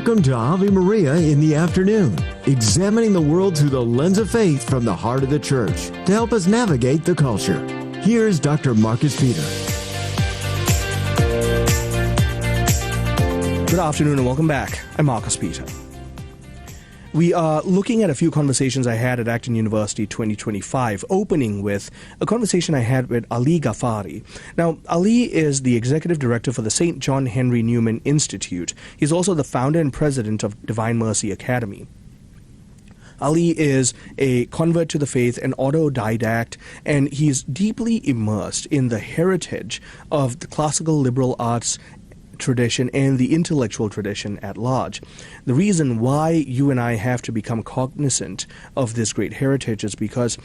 Welcome to Ave Maria in the afternoon, examining the world through the lens of faith from the heart of the church to help us navigate the culture. Here's Dr. Marcus Peter. Good afternoon and welcome back. I'm Marcus Peter. We are looking at a few conversations I had at Acton University 2025, opening with a conversation I had with Ali Ghaffari. Now, Ali is the executive director for the St. John Henry Newman Institute. He's also the founder and president of Divine Mercy Academy. Ali is a convert to the faith, an autodidact, and he's deeply immersed in the heritage of the classical liberal arts tradition and the intellectual tradition at large. The reason why you and I have to become cognizant of this great heritage is because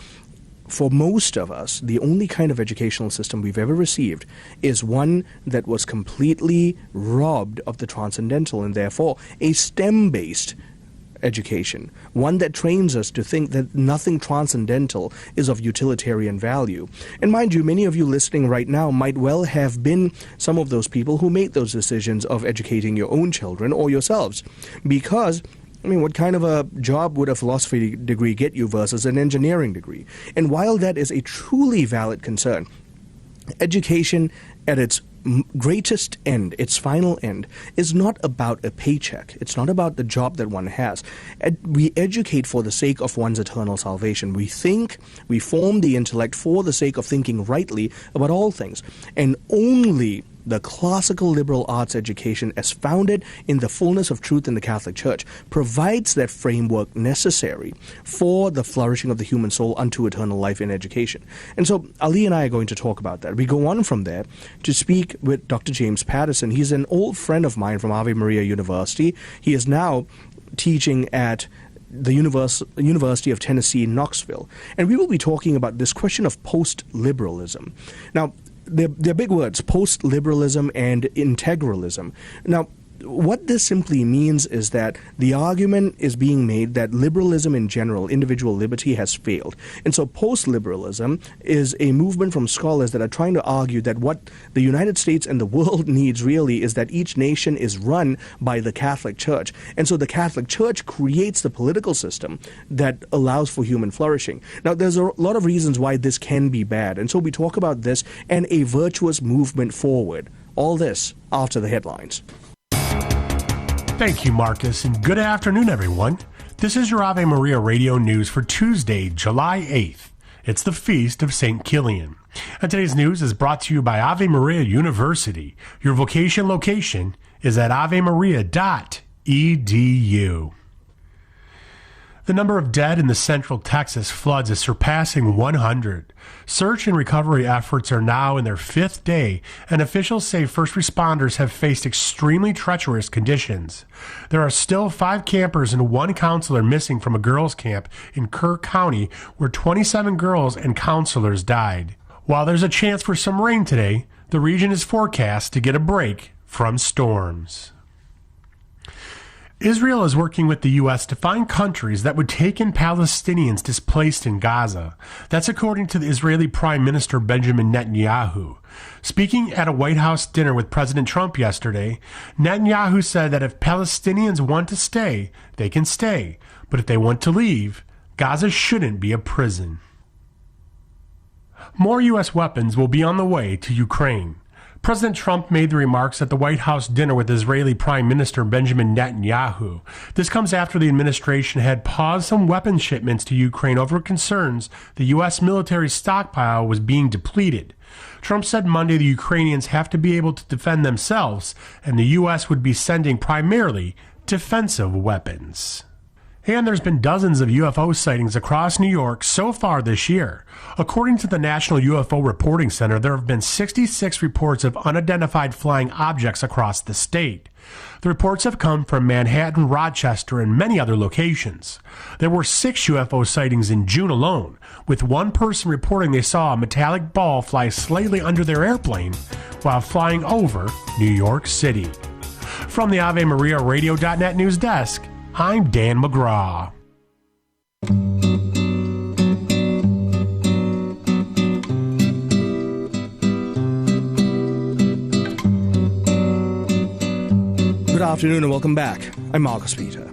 for most of us, the only kind of educational system we've ever received is one that was completely robbed of the transcendental and therefore a STEM-based education, one that trains us to think that nothing transcendental is of utilitarian value. And mind you, many of you listening right now might well have been some of those people who made those decisions of educating your own children or yourselves. Because, what kind of a job would a philosophy degree get you versus an engineering degree? And while that is a truly valid concern, education at its greatest end, its final end, is not about a paycheck. It's not about the job that one has. We educate for the sake of one's eternal salvation. We think, we form the intellect for the sake of thinking rightly about all things. And only the classical liberal arts education, as founded in the fullness of truth in the Catholic Church, provides that framework necessary for the flourishing of the human soul unto eternal life in education. And so Ali and I are going to talk about that. We go on from there to speak with Dr. James Patterson. He's an old friend of mine from Ave Maria University. He is now teaching at the University of Tennessee in Knoxville. And we will be talking about this question of post-liberalism. Now, they're big words, post-liberalism and integralism. Now, what this simply means is that the argument is being made that liberalism in general, individual liberty, has failed. And so post-liberalism is a movement from scholars that are trying to argue that what the United States and the world needs really is that each nation is run by the Catholic Church. And so the Catholic Church creates the political system that allows for human flourishing. Now, there's a lot of reasons why this can be bad. And so we talk about this and a virtuous movement forward. All this after the headlines. Thank you, Marcus, and good afternoon, everyone. This is your Ave Maria Radio News for Tuesday, July 8th. It's the Feast of St. Kilian. And today's news is brought to you by Ave Maria University. Your vocation location is at avemaria.edu. The number of dead in the central Texas floods is surpassing 100. Search and recovery efforts are now in their fifth day, and officials say first responders have faced extremely treacherous conditions. There are still 5 campers and 1 counselor missing from a girls' camp in Kerr County, where 27 girls and counselors died. While there's a chance for some rain today, the region is forecast to get a break from storms. Israel is working with the U.S. to find countries that would take in Palestinians displaced in Gaza. That's according to the Israeli Prime Minister Benjamin Netanyahu. Speaking at a White House dinner with President Trump yesterday, Netanyahu said that if Palestinians want to stay, they can stay. But if they want to leave, Gaza shouldn't be a prison. More U.S. weapons will be on the way to Ukraine. President Trump made the remarks at the White House dinner with Israeli Prime Minister Benjamin Netanyahu. This comes after the administration had paused some weapons shipments to Ukraine over concerns the U.S. military stockpile was being depleted. Trump said Monday the Ukrainians have to be able to defend themselves, and the U.S. would be sending primarily defensive weapons. And there's been dozens of UFO sightings across New York so far this year. According to the National UFO Reporting Center, there have been 66 reports of unidentified flying objects across the state. The reports have come from Manhattan, Rochester, and many other locations. There were 6 UFO sightings in June alone, with one person reporting they saw a metallic ball fly slightly under their airplane while flying over New York City. From the Ave Maria Radio.net news desk, I'm Dan McGraw. Good afternoon and welcome back. I'm Marcus Peter.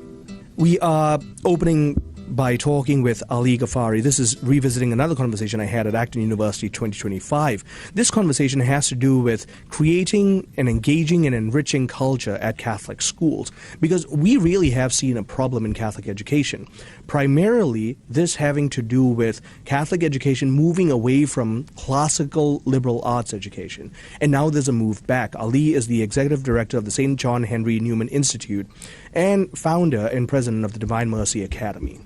We are opening by talking with Ali Ghaffari. This is revisiting another conversation I had at Acton University 2025. This conversation has to do with creating an engaging and enriching culture at Catholic schools, because we really have seen a problem in Catholic education. Primarily, this having to do with Catholic education moving away from classical liberal arts education. And now there's a move back. Ali is the executive director of the St. John Henry Newman Institute and founder and president of the Divine Mercy Academy.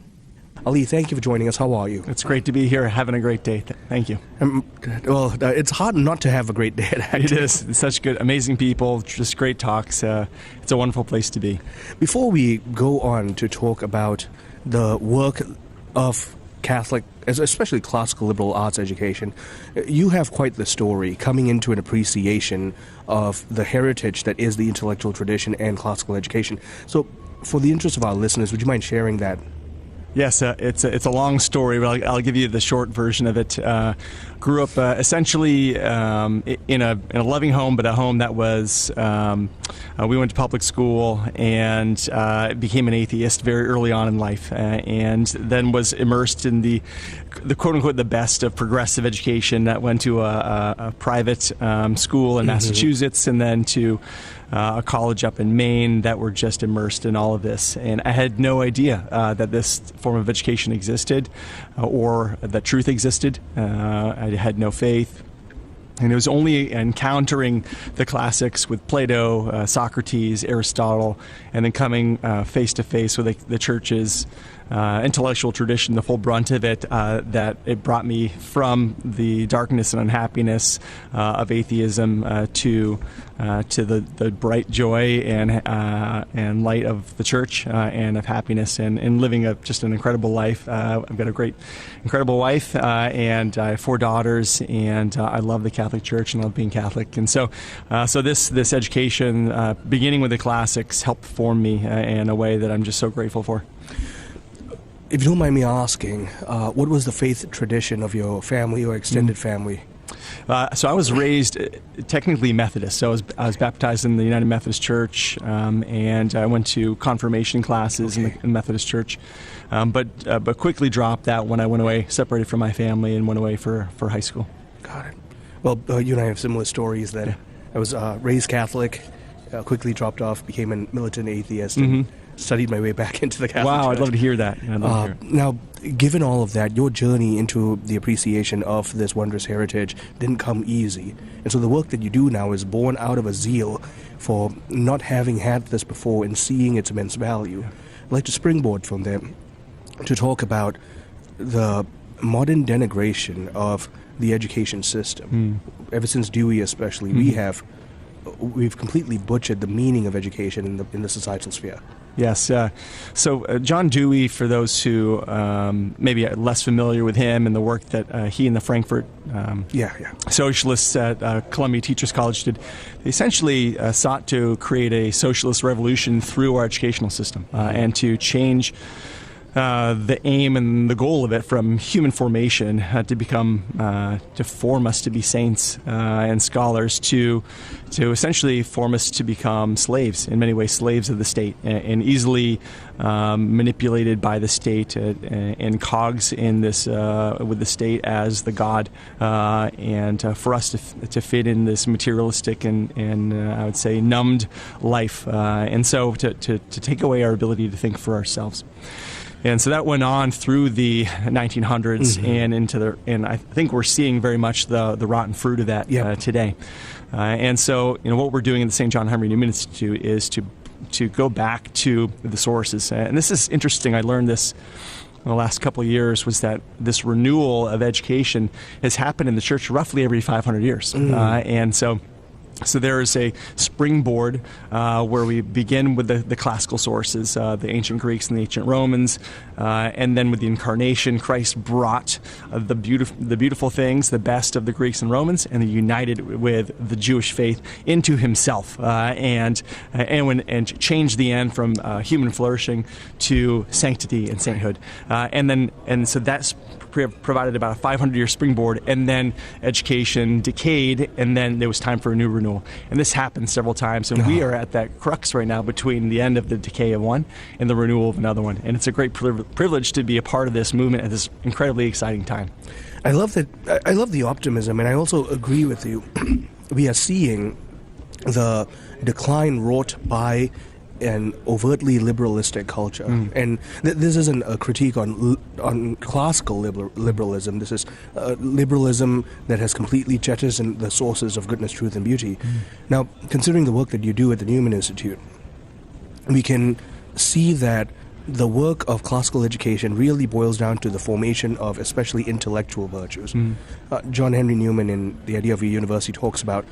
Ali, thank you for joining us. How are you? It's great to be here, having a great day. Thank you. It's hard not to have a great day. It is. It's such good, amazing people, just great talks. It's a wonderful place to be. Before we go on to talk about the work of Catholic, especially classical liberal arts education, you have quite the story coming into an appreciation of the heritage that is the intellectual tradition and classical education. So, for the interest of our listeners, would you mind sharing that? Yes, it's a long story, but I'll give you the short version of it. Grew up essentially in a loving home, but a home that was we went to public school and became an atheist very early on in life, and then was immersed in the quote unquote the best of progressive education. That went to a private school in Massachusetts, and then to a college up in Maine that were just immersed in all of this. And I had no idea that this form of education existed or that truth existed. I had no faith. And it was only encountering the classics with Plato, Socrates, Aristotle, and then coming face to face with the church's intellectual tradition, the full brunt of it, that it brought me from the darkness and unhappiness of atheism to the bright joy and light of the church and of happiness and living just an incredible life. I've got a incredible wife and I have 4 daughters, and I love the Catholic Church and love being Catholic. And so this education, beginning with the classics, helped form me in a way that I'm just so grateful for. If you don't mind me asking, what was the faith tradition of your family or extended family? So I was raised technically Methodist. So I was baptized in the United Methodist Church, and I went to confirmation classes in the Methodist Church, but quickly dropped that when I went away, separated from my family, and went away for high school. Got it. Well, you and I have similar stories. That yeah. I was raised Catholic, quickly dropped off, became a militant atheist, and studied my way back into the Catholic Church. I'd love to hear that. Now, given all of that, your journey into the appreciation of this wondrous heritage didn't come easy. And so the work that you do now is born out of a zeal for not having had this before and seeing its immense value. I'd like to springboard from there to talk about the modern denigration of the education system. Ever since Dewey especially, we've completely butchered the meaning of education in the societal sphere. Yes. So John Dewey, for those who maybe are less familiar with him and the work that he and the Frankfurt socialists at Columbia Teachers College did, they essentially sought to create a socialist revolution through our educational system and to change the aim and the goal of it from human formation to form us to be saints and scholars, to essentially form us to become slaves, in many ways slaves of the state, and easily manipulated by the state and cogs in this with the state as the god, and for us to fit in this materialistic and I would say numbed life, and so to take away our ability to think for ourselves. And so that went on through the 1900s and I think we're seeing very much the rotten fruit of that today. And so, what we're doing in the St. John Henry Newman Institute is to go back to the sources. And this is interesting. I learned this in the last couple of years, was that this renewal of education has happened in the church roughly every 500 years. And so there is a springboard where we begin with the classical sources, the ancient Greeks and the ancient Romans, and then with the Incarnation, Christ brought the beautiful things, the best of the Greeks and Romans, and united with the Jewish faith into Himself, and changed the end from human flourishing to sanctity and sainthood, and so that's provided about a 500-year springboard, and then education decayed, and then there was time for a new renewal. And this happens several times, and we are at that crux right now between the end of the decay of one and the renewal of another one. And it's a great privilege to be a part of this movement at this incredibly exciting time. I love that. I love the optimism, and I also agree with you. We are seeing the decline wrought by an overtly liberalistic culture, and this isn't a critique on classical liberalism. This is liberalism that has completely jettisoned the sources of goodness, truth, and beauty. Now, considering the work that you do at the Newman Institute, we can see that the work of classical education really boils down to the formation of especially intellectual virtues. John Henry Newman, in The Idea of a University, talks about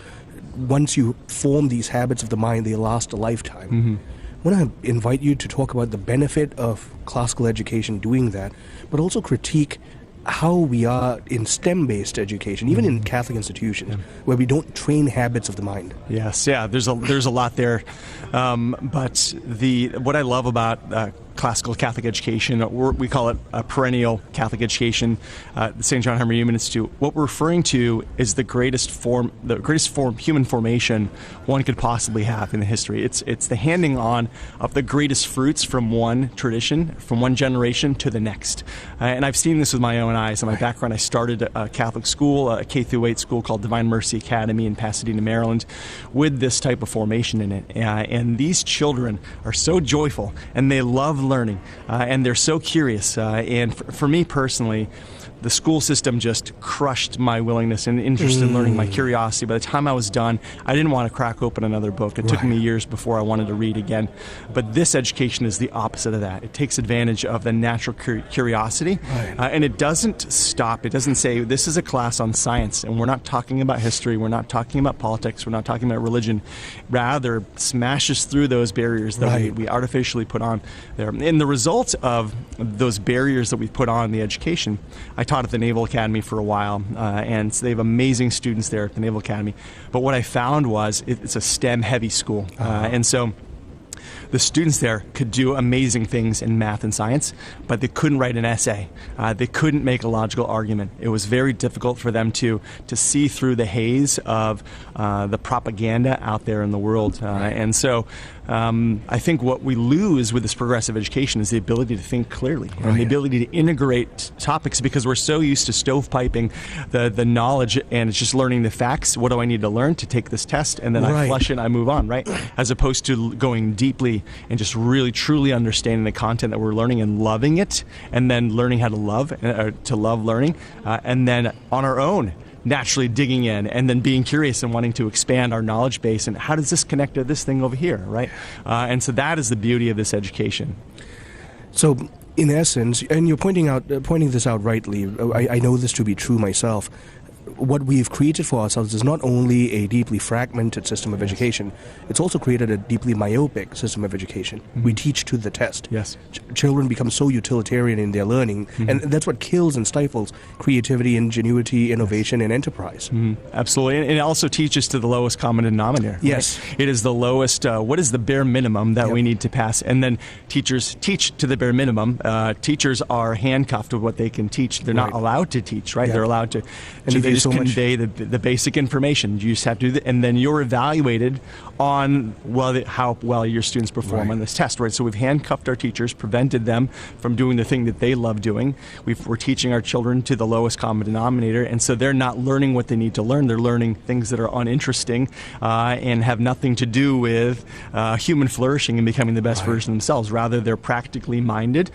once you form these habits of the mind, they last a lifetime. I want to invite you to talk about the benefit of classical education doing that, but also critique how we are in STEM-based education, even in Catholic institutions, where we don't train habits of the mind. Yes, there's a lot there, but what I love about classical Catholic education, or we call it a perennial Catholic education, the St. John Henry Newman Institute. What we're referring to is the greatest form human formation one could possibly have in the history. It's the handing on of the greatest fruits from one tradition, from one generation to the next. And I've seen this with my own eyes. In my background, I started a Catholic school, a K-8 school called Divine Mercy Academy in Pasadena, Maryland, with this type of formation in it. And these children are so joyful, and they love learning, and they're so curious. And for me personally, the school system just crushed my willingness and interest in learning, my curiosity. By the time I was done, I didn't want to crack open another book. It took me years before I wanted to read again. But this education is the opposite of that. It takes advantage of the natural curiosity, and it doesn't stop. It doesn't say, this is a class on science, and we're not talking about history, we're not talking about politics, we're not talking about religion. Rather, smashes through those barriers that we artificially put on there. And the result of those barriers that we put on in the education, I taught at the Naval Academy for a while, and so they have amazing students there at the Naval Academy. But what I found was it's a STEM-heavy school, and so the students there could do amazing things in math and science, but they couldn't write an essay. They couldn't make a logical argument. It was very difficult for them to see through the haze of the propaganda out there in the world. And so I think what we lose with this progressive education is the ability to think clearly and the ability to integrate topics, because we're so used to stovepiping the knowledge, and it's just learning the facts. What do I need to learn to take this test? And then I flush it and I move on, right? As opposed to going deeply and just really truly understanding the content that we're learning and loving it, and then learning how to love learning, and then on our own naturally digging in and then being curious and wanting to expand our knowledge base, and how does this connect to this thing over here, right? And so that is the beauty of this education. So in essence, and you're pointing this out rightly, I know this to be true myself, what we've created for ourselves is not only a deeply fragmented system of education, it's also created a deeply myopic system of education. We teach to the test. Yes. Children become so utilitarian in their learning, and that's what kills and stifles creativity, ingenuity, innovation, and enterprise. Absolutely. And it also teaches to the lowest common denominator. Yes. Right? It is the lowest, what is the bare minimum that we need to pass? And then teachers teach to the bare minimum. Teachers are handcuffed with what they can teach. They're not allowed to teach, right? They're allowed to they just convey the basic information. You just have to do that, and then you're evaluated on how well your students perform on this test, right? So we've handcuffed our teachers, prevented them from doing the thing that they love doing. We're teaching our children to the lowest common denominator, and so they're not learning what they need to learn. They're learning things that are uninteresting and have nothing to do with human flourishing and becoming the best version of themselves. Rather, they're practically minded,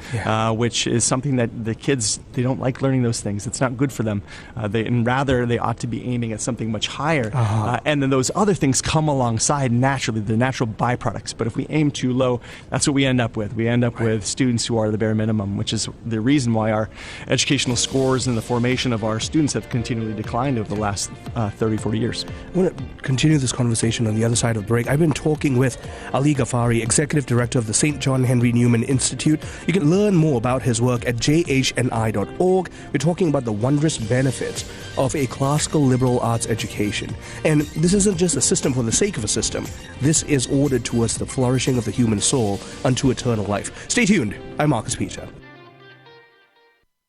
which is something that the kids, they don't like learning those things. It's not good for them. And rather, they ought to be aiming at something much higher. And then those other things come alongside naturally, the natural byproducts. But if we aim too low, that's what we end up with. We end up with students who are the bare minimum, which is the reason why our educational scores and the formation of our students have continually declined over the last 30, 40 years. I want to continue this conversation on the other side of the break. I've been talking with Ali Ghaffari, Executive Director of the St. John Henry Newman Institute. You can learn more about his work at jhni.org. We're talking about the wondrous benefits of a classical liberal arts education. And this isn't just a system for the sake of a system. This is ordered towards the flourishing of the human soul unto eternal life. Stay tuned. I'm Marcus Peter.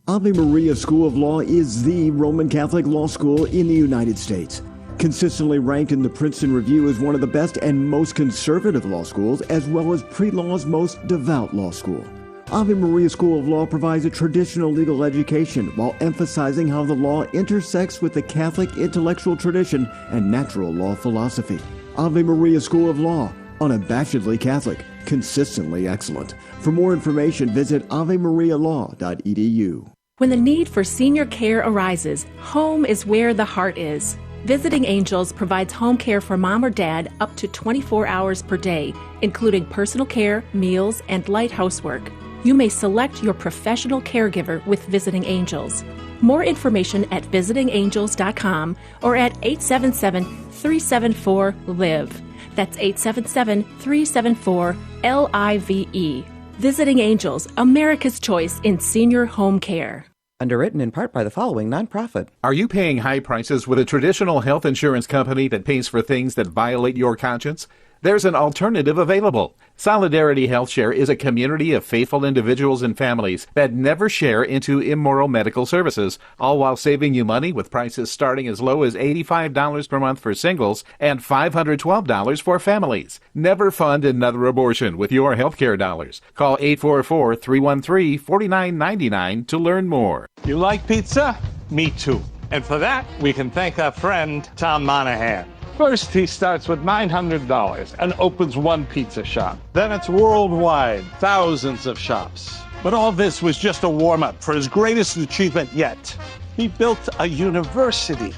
Ave Maria School of Law is the Roman Catholic law school in the United States. Consistently ranked in the Princeton Review as one of the best and most conservative law schools, as well as pre-law's most devout law school. Ave Maria School of Law provides a traditional legal education while emphasizing how the law intersects with the Catholic intellectual tradition and natural law philosophy. Ave Maria School of Law, unabashedly Catholic, consistently excellent. For more information, visit avemarialaw.edu. When the need for senior care arises, home is where the heart is. Visiting Angels provides home care for mom or dad up to 24 hours per day, including personal care, meals, and light housework. You may select your professional caregiver with Visiting Angels. More information at visitingangels.com or at 877-374-LIVE. That's 877-374-LIVE. Visiting Angels, America's choice in senior home care. Underwritten in part by the following nonprofit. Are you paying high prices with a traditional health insurance company that pays for things that violate your conscience? There's an alternative available. Solidarity HealthShare is a community of faithful individuals and families that never share into immoral medical services, all while saving you money with prices starting as low as $85 per month for singles and $512 for families. Never fund another abortion with your healthcare dollars. Call 844-313-4999 to learn more. You like pizza? Me too. And for that, we can thank our friend Tom Monahan. First, he starts with $900 and opens one pizza shop. Then it's worldwide, thousands of shops. But all this was just a warm-up for his greatest achievement yet. He built a university.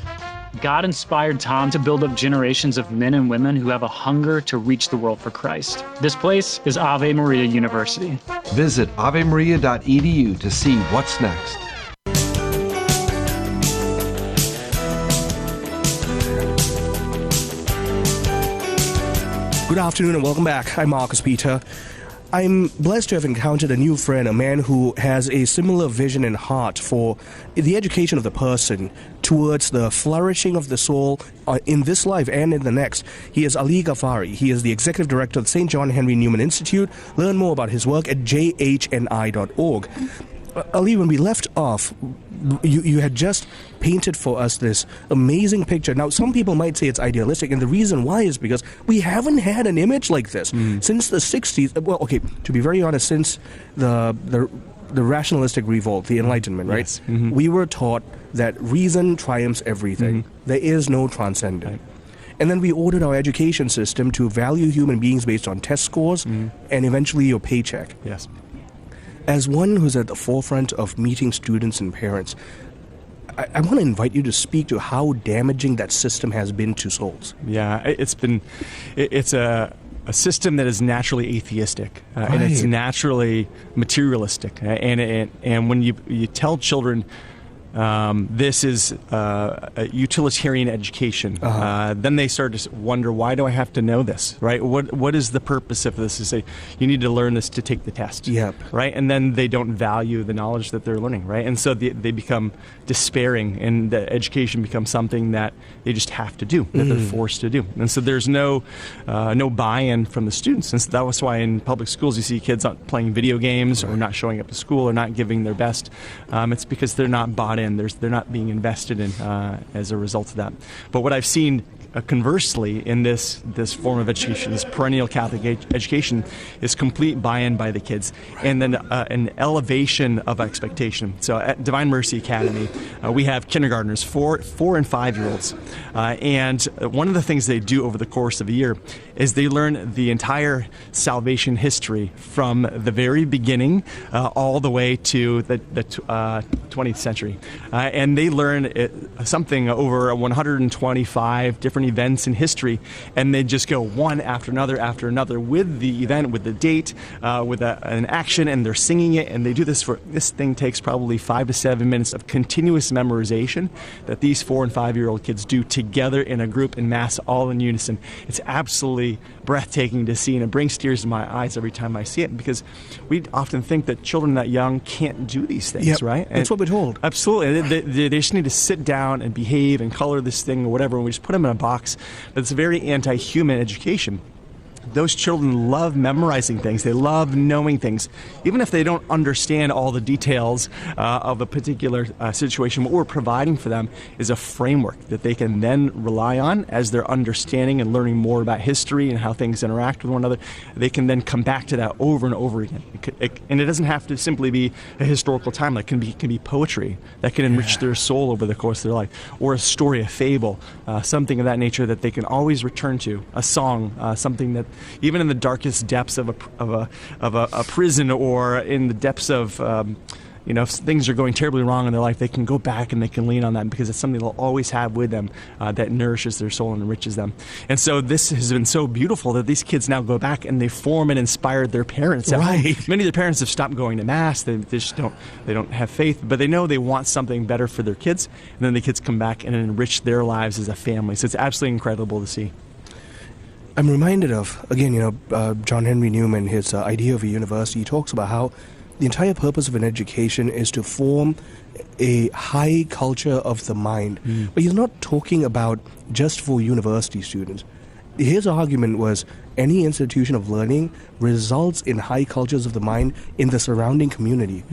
God inspired Tom to build up generations of men and women who have a hunger to reach the world for Christ. This place is Ave Maria University. Visit avemaria.edu to see what's next. Good afternoon and welcome back. I'm Marcus Peter. I'm blessed to have encountered a new friend, a man who has a similar vision and heart for the education of the person towards the flourishing of the soul in this life and in the next. He is Ali Ghaffari. He is the executive director of the St. John Henry Newman Institute. Learn more about his work at jhni.org. Ali, when we left off, you had just painted for us this amazing picture. Now, some people might say it's idealistic, and the reason why is because we haven't had an image like this since the 60s. Well, okay, to be very honest, since the rationalistic revolt, the Enlightenment, right? Yes. Mm-hmm. We were taught that reason triumphs everything. Mm-hmm. There is no transcendent. Right. And then we ordered our education system to value human beings based on test scores and eventually your paycheck. Yes. As one who's at the forefront of meeting students and parents, I want to invite you to speak to how damaging that system has been to souls. Yeah, it's a system that is naturally atheistic, right. And it's naturally materialistic. And when you tell children this is a utilitarian education, then they start to wonder, why do I have to know this, right? What is the purpose of this? Is say you need to learn this to take the test, right? And then they don't value the knowledge that they're learning, right? And so they become despairing, and the education becomes something that they just have to do, that they're forced to do. And so there's no buy-in from the students. And so that was why in public schools you see kids not playing video games or not showing up to school or not giving their best. It's because they're not bought in. They're not being invested in as a result of that. But what I've seen conversely in this form of education, this perennial Catholic education, is complete buy-in by the kids, and then an elevation of expectation. So at Divine Mercy Academy, we have kindergartners, 4 and 5-year-olds, and one of the things they do over the course of a year is they learn the entire salvation history from the very beginning all the way to the 20th century. And they learn something over 125 different events in history, and they just go one after another with the event, with the date, with an action, and they're singing it, and they do this this thing takes probably 5 to 7 minutes of continuous memorization that these 4 and 5-year-old kids do together in a group in mass, all in unison. It's absolutely breathtaking to see, and it brings tears to my eyes every time I see it, because we often think that children that young can't do these things, right? And that's what we're told. Absolutely. They just need to sit down and behave and color this thing or whatever, and we just put them in a box. But it's a very anti-human education. those children love memorizing things. They love knowing things. Even if they don't understand all the details of a particular situation, what we're providing for them is a framework that they can then rely on as they're understanding and learning more about history and how things interact with one another. They can then come back to that over and over again. And it doesn't have to simply be a historical time. It can be poetry that can enrich their soul over the course of their life, or a story, a fable, something of that nature that they can always return to, a song, something that even in the darkest depths of a prison, or in the depths of if things are going terribly wrong in their life, they can go back and they can lean on that because it's something they'll always have with them that nourishes their soul and enriches them. And so this has been so beautiful that these kids now go back and they form and inspire their parents. Right. Many of their parents have stopped going to Mass. They just don't have faith, but they know they want something better for their kids. And then the kids come back and enrich their lives as a family. So it's absolutely incredible to see. I'm reminded of, again, John Henry Newman, his idea of a university. He talks about how the entire purpose of an education is to form a high culture of the mind. But he's not talking about just for university students. His argument was any institution of learning results in high cultures of the mind in the surrounding community.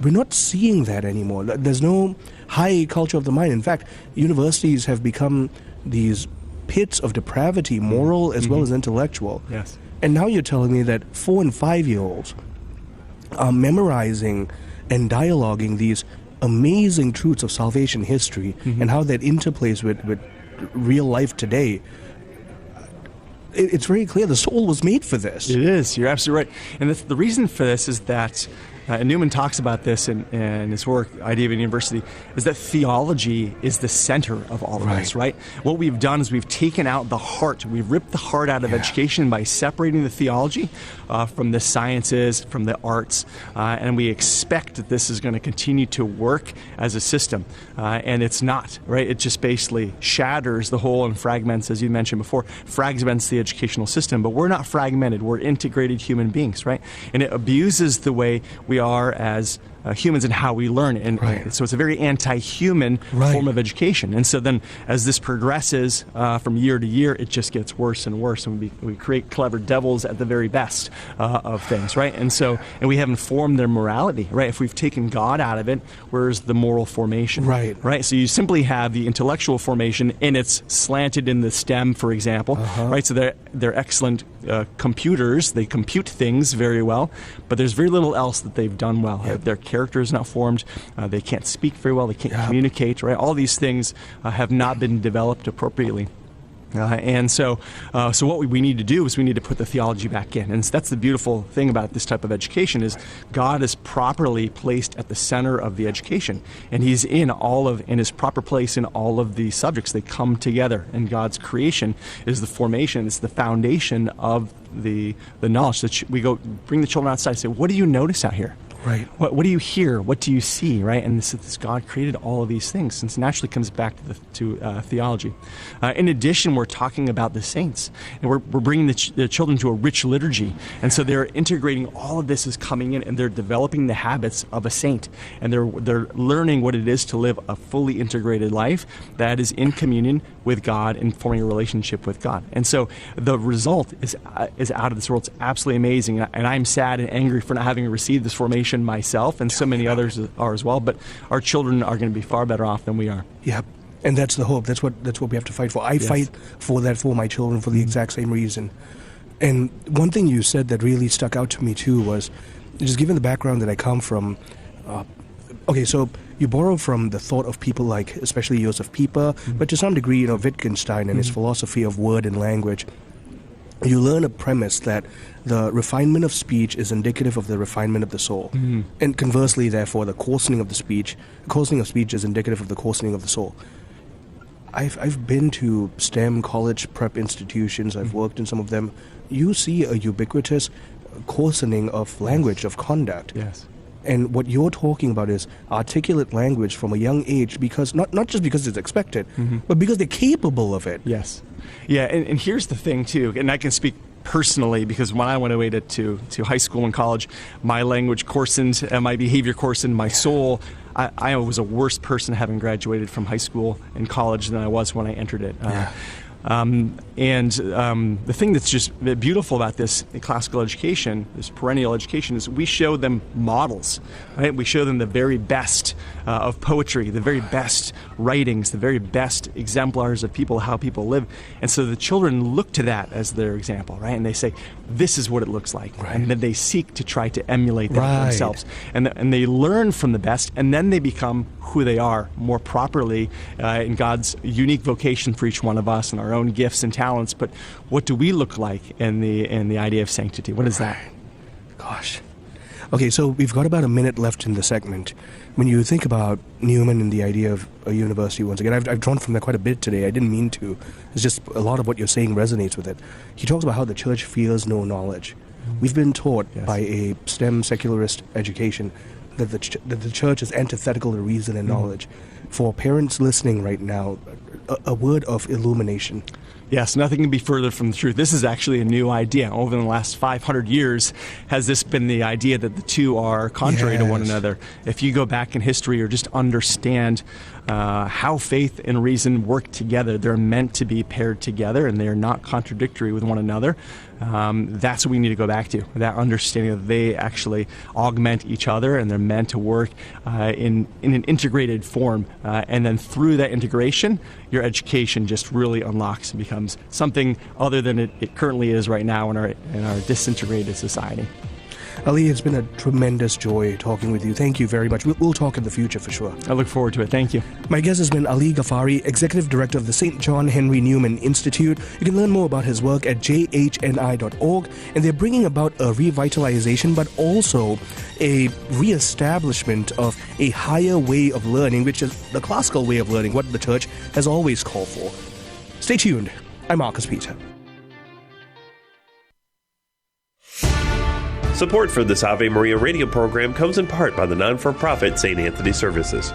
We're not seeing that anymore. There's no high culture of the mind. In fact, universities have become these pits of depravity, moral as well as intellectual. Yes. And now you're telling me that 4- and 5-year-olds are memorizing and dialoguing these amazing truths of salvation history and how that interplays with real life today. It's very clear the soul was made for this. It is. You're absolutely right. And the reason for this is that, and Newman talks about this in his work, Idea of a University, is that theology is the center of all of this, right? What we've done is we've taken out the heart. We've ripped the heart out of education by separating the theology from the sciences, from the arts, and we expect that this is going to continue to work as a system. And it's not, right? It just basically shatters the whole and fragments, as you mentioned before, fragments the educational system. But we're not fragmented. We're integrated human beings, right? And it abuses the way we are as humans and how we learn. And so it's a very anti-human form of education. And so then as this progresses from year to year, it just gets worse and worse. And we create clever devils at the very best of things, right? And we haven't formed their morality, right? If we've taken God out of it, where's the moral formation? Right? So you simply have the intellectual formation, and it's slanted in the STEM, for example, right? So they're excellent computers. They compute things very well, but there's very little else that they've done well. Their character is not formed. They can't speak very well. They can't communicate, right? All these things have not been developed appropriately. And so what we need to do is we need to put the theology back in. And that's the beautiful thing about this type of education is God is properly placed at the center of the education. And he's in his proper place in all of the subjects. They come together. And God's creation is the formation, it's the foundation of the knowledge. That we go bring the children outside and say, what do you notice out here? Right. What do you hear? What do you see? Right. And this God created all of these things. And it naturally comes back to theology. In addition, we're talking about the saints, and we're bringing the children to a rich liturgy. And so they're integrating all of this is coming in, and they're developing the habits of a saint, and they're learning what it is to live a fully integrated life that is in communion with God and forming a relationship with God. And so the result is out of this world. It's absolutely amazing. And I'm sad and angry for not having received this formation myself, and so many others are as well. But our children are going to be far better off than we are. Yeah, and that's the hope. That's what we have to fight for. I fight for that for my children for the exact same reason. And one thing you said that really stuck out to me too was, just given the background that I come from. Okay, so you borrow from the thought of people like, especially Josef Pieper, but to some degree, Wittgenstein and his philosophy of word and language. You learn a premise that the refinement of speech is indicative of the refinement of the soul. And conversely, therefore, the coarsening of speech is indicative of the coarsening of the soul. I've been to STEM college prep institutions. I've worked in some of them. You see a ubiquitous coarsening of language, of conduct. Yes. And what you're talking about is articulate language from a young age, because not just because it's expected, but because they're capable of it. Yes. Yeah, and here's the thing, too, and I can speak personally, because when I went away to high school and college, my language coarsened, my behavior coarsened, my soul. I was a worse person having graduated from high school and college than I was when I entered it. The thing that's just beautiful about this classical education, this perennial education, is we show them models, right? We show them the very best of poetry, the very best writings, the very best exemplars of people, how people live. And so the children look to that as their example, right? And they say, this is what it looks like. Right. And then they seek to try to emulate that themselves. And they learn from the best, and then they become who they are more properly in God's unique vocation for each one of us and our own gifts and talents. But what do we look like in the idea of sanctity? What is that? Gosh. Okay, so we've got about a minute left in the segment. When you think about Newman and the idea of a university, once again, I've drawn from that quite a bit today. I didn't mean to. It's just a lot of what you're saying resonates with it. He talks about how the church fears no knowledge. We've been taught by a STEM secularist education that the church is antithetical to reason and knowledge. For parents listening right now, a word of illumination. Yes, nothing can be further from the truth. This is actually a new idea. Over the last 500 years has this been the idea that the two are contrary to one another. If you go back in history or just understand how faith and reason work together, they're meant to be paired together and they're not contradictory with one another. That's what we need to go back to, that understanding that they actually augment each other and they're meant to work in an integrated form. And then through that integration, your education just really unlocks and becomes something other than it currently is right now in our disintegrated society. Ali, it's been a tremendous joy talking with you. Thank you very much. We'll talk in the future for sure. I look forward to it. Thank you. My guest has been Ali Ghaffari, Executive Director of the St. John Henry Newman Institute. You can learn more about his work at jhni.org, and they're bringing about a revitalization, but also a reestablishment of a higher way of learning, which is the classical way of learning, what the church has always called for. Stay tuned. I'm Marcus Peter. Support for this Ave Maria radio program comes in part by the non-for-profit St. Anthony Services.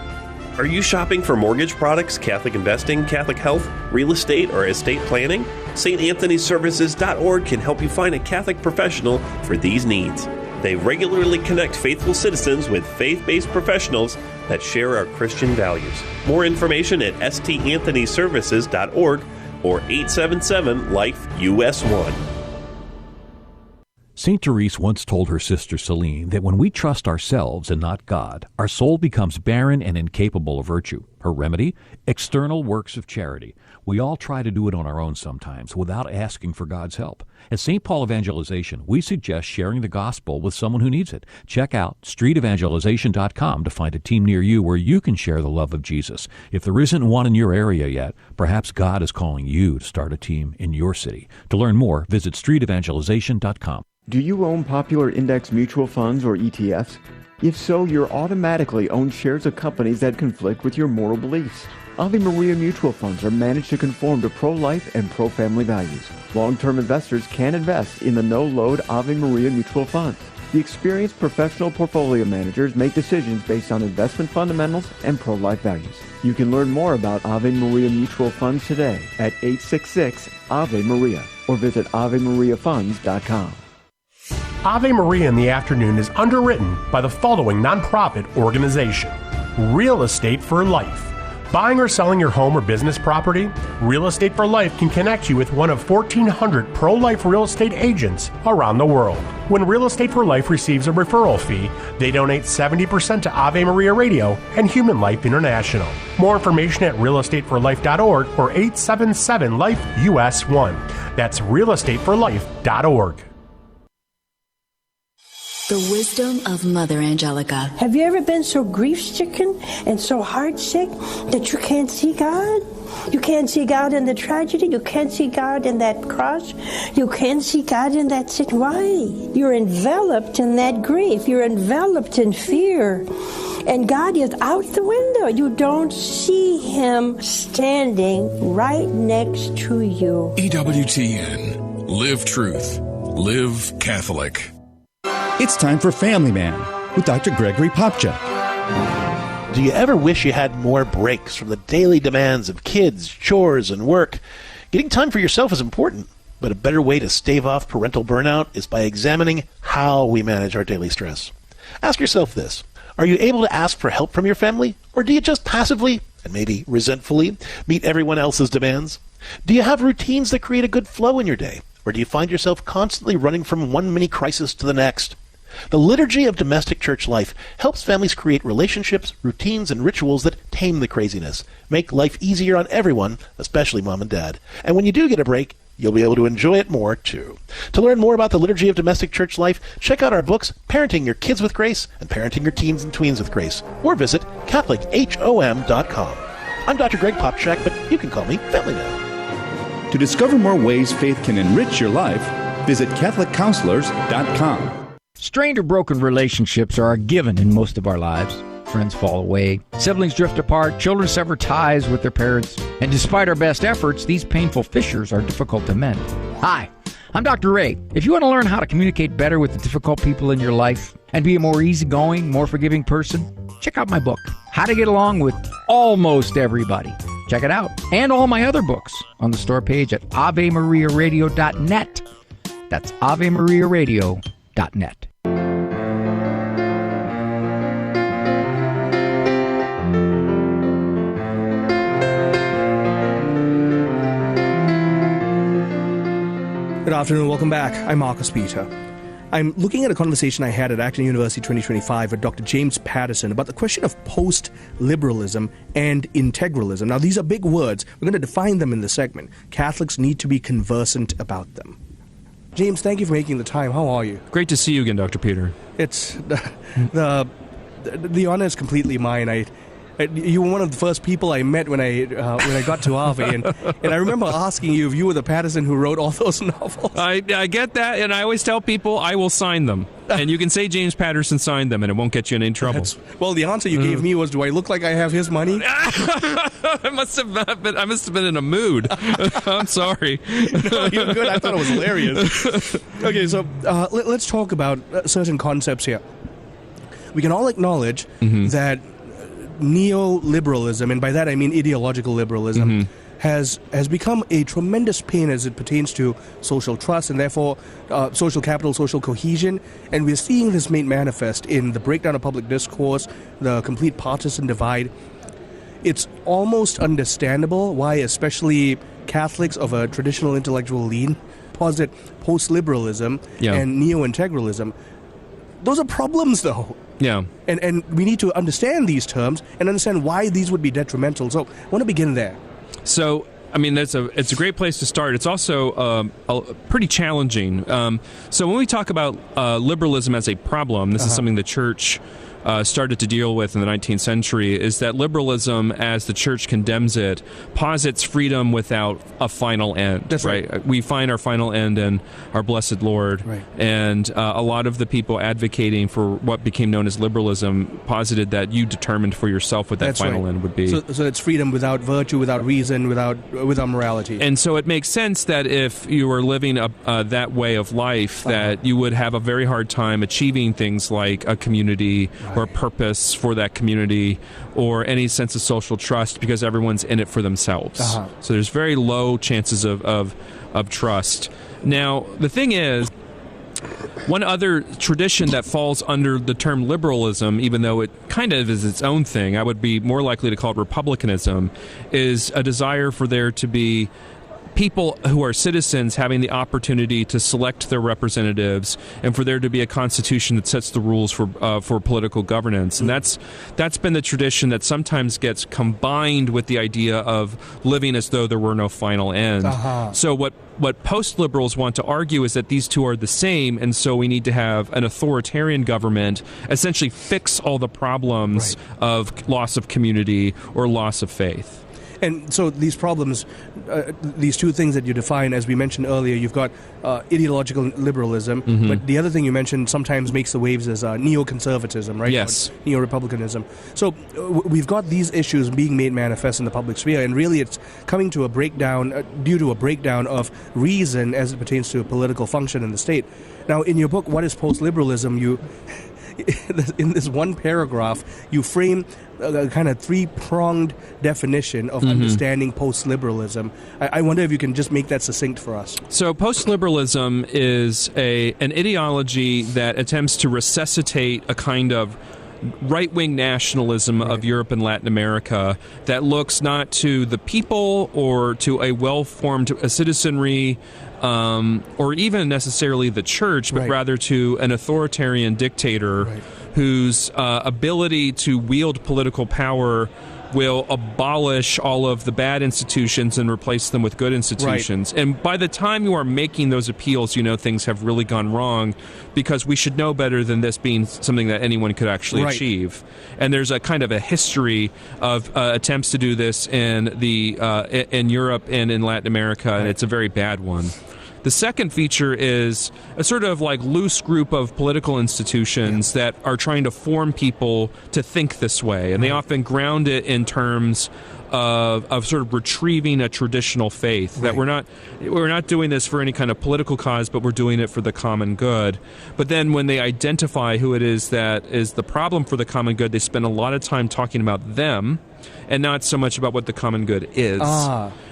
Are you shopping for mortgage products, Catholic investing, Catholic health, real estate, or estate planning? StAnthonyServices.org can help you find a Catholic professional for these needs. They regularly connect faithful citizens with faith-based professionals that share our Christian values. More information at StAnthonyServices.org or 877-LIFE-US1. St. Therese once told her sister Celine that when we trust ourselves and not God, our soul becomes barren and incapable of virtue. Her remedy? External works of charity. We all try to do it on our own sometimes without asking for God's help. At St. Paul Evangelization, we suggest sharing the gospel with someone who needs it. Check out streetevangelization.com to find a team near you where you can share the love of Jesus. If there isn't one in your area yet, perhaps God is calling you to start a team in your city. To learn more, visit streetevangelization.com. Do you own popular index mutual funds or ETFs? If so, you're automatically own shares of companies that conflict with your moral beliefs. Ave Maria mutual funds are managed to conform to pro-life and pro-family values. Long-term investors can invest in the no-load Ave Maria mutual funds. The experienced professional portfolio managers make decisions based on investment fundamentals and pro-life values. You can learn more about Ave Maria mutual funds today at 866-AVE-MARIA or visit AveMariaFunds.com. Ave Maria in the Afternoon is underwritten by the following nonprofit organization: Real Estate for Life. Buying or selling your home or business property? Real Estate for Life can connect you with one of 1,400 pro-life real estate agents around the world. When Real Estate for Life receives a referral fee, they donate 70% to Ave Maria Radio and Human Life International. More information at realestateforlife.org or 877-LIFE-US1. That's realestateforlife.org. The wisdom of Mother Angelica. Have you ever been so grief-stricken and so heartsick that you can't see God? You can't see God in the tragedy. You can't see God in that cross. You can't see God in that sin. Why? You're enveloped in that grief. You're enveloped in fear. And God is out the window. You don't see Him standing right next to you. EWTN. Live truth. Live Catholic. It's time for Family Man with Dr. Gregory Popchak. Do you ever wish you had more breaks from the daily demands of kids, chores, and work? Getting time for yourself is important, but a better way to stave off parental burnout is by examining how we manage our daily stress. Ask yourself this: are you able to ask for help from your family, or do you just passively, and maybe resentfully, meet everyone else's demands? Do you have routines that create a good flow in your day? Or do you find yourself constantly running from one mini crisis to the next? The Liturgy of Domestic Church Life helps families create relationships, routines, and rituals that tame the craziness, make life easier on everyone, especially mom and dad. And when you do get a break, you'll be able to enjoy it more, too. To learn more about the Liturgy of Domestic Church Life, check out our books, Parenting Your Kids with Grace and Parenting Your Teens and Tweens with Grace, or visit CatholicHOM.com. I'm Dr. Greg Popchak, but you can call me Family Man. To discover more ways faith can enrich your life, visit CatholicCounselors.com. Strained or broken relationships are a given in most of our lives. Friends fall away, siblings drift apart, children sever ties with their parents, and despite our best efforts, these painful fissures are difficult to mend. Hi, I'm Dr. Ray. If you want to learn how to communicate better with the difficult people in your life and be a more easygoing, more forgiving person, check out my book, How to Get Along with Almost Everybody. Check it out. And all my other books on the store page at AveMariaRadio.net. That's AveMariaRadio.net. Good afternoon, welcome back. I'm Marcus Peter. I'm looking at a conversation I had at Acton University 2025 with Dr. James Patterson about the question of post-liberalism and integralism. Now, these are big words. We're going to define them in this segment. Catholics need to be conversant about them. James, thank you for making the time. How are you? Great to see you again, Dr. Peter. It's the honor is completely mine. You were one of the first people I met when I got to Ave, and I remember asking you if you were the Patterson who wrote all those novels. I get that, and I always tell people I will sign them, and you can say James Patterson signed them, and it won't get you in any trouble. Well, the answer you gave me was, "Do I look like I have his money?" I must have been in a mood. I'm sorry. No, you're good. I thought it was hilarious. Okay, so let's talk about certain concepts here. We can all acknowledge that neoliberalism, and by that I mean ideological liberalism, has become a tremendous pain as it pertains to social trust and therefore social capital, social cohesion. And we're seeing this made manifest in the breakdown of public discourse, the complete partisan divide. It's almost understandable why especially Catholics of a traditional intellectual lean posit post-liberalism and neo-integralism. Those are problems, though. Yeah. And we need to understand these terms and understand why these would be detrimental. So I want to begin there. So, I mean, it's a great place to start. It's also pretty challenging. So when we talk about liberalism as a problem, this is something the church started to deal with in the 19th century, is that liberalism, as the church condemns it, posits freedom without a final end. That's right. We find our final end in our blessed Lord. Right. And a lot of the people advocating for what became known as liberalism posited that you determined for yourself what that final end would be. So it's freedom without virtue, without reason, without morality. And so it makes sense that if you were living that way of life, that you would have a very hard time achieving things like a community or purpose for that community or any sense of social trust, because everyone's in it for themselves. So there's very low chances of trust. Now, the thing is, one other tradition that falls under the term liberalism, even though it kind of is its own thing, I would be more likely to call it republicanism, is a desire for there to be people who are citizens having the opportunity to select their representatives, and for there to be a constitution that sets the rules for political governance. And that's been the tradition that sometimes gets combined with the idea of living as though there were no final end. So what post-liberals want to argue is that these two are the same, and so we need to have an authoritarian government essentially fix all the problems of loss of community or loss of faith. And so these problems, these two things that you define, as we mentioned earlier, you've got ideological liberalism, but the other thing you mentioned sometimes makes the waves as neoconservatism, right? Yes. Or neo-republicanism. So we've got these issues being made manifest in the public sphere, and really it's coming to a breakdown, due to a breakdown of reason as it pertains to a political function in the state. Now, in your book, What is Post-Liberalism?, in this one paragraph, you frame a kind of three-pronged definition of understanding post-liberalism. I wonder if you can just make that succinct for us. So post-liberalism is an ideology that attempts to resuscitate a kind of right-wing nationalism of Europe and Latin America that looks not to the people or to a well-formed citizenry or even necessarily the church, but rather to an authoritarian dictator whose ability to wield political power will abolish all of the bad institutions and replace them with good institutions. Right. And by the time you are making those appeals, you know things have really gone wrong, because we should know better than this being something that anyone could actually achieve. And there's a kind of a history of attempts to do this in Europe and in Latin America, and it's a very bad one. The second feature is a sort of like loose group of political institutions that are trying to form people to think this way, and they often ground it in terms of sort of retrieving a traditional faith, that we're not doing this for any kind of political cause, but we're doing it for the common good. But then when they identify who it is that is the problem for the common good, they spend a lot of time talking about them and not so much about what the common good is.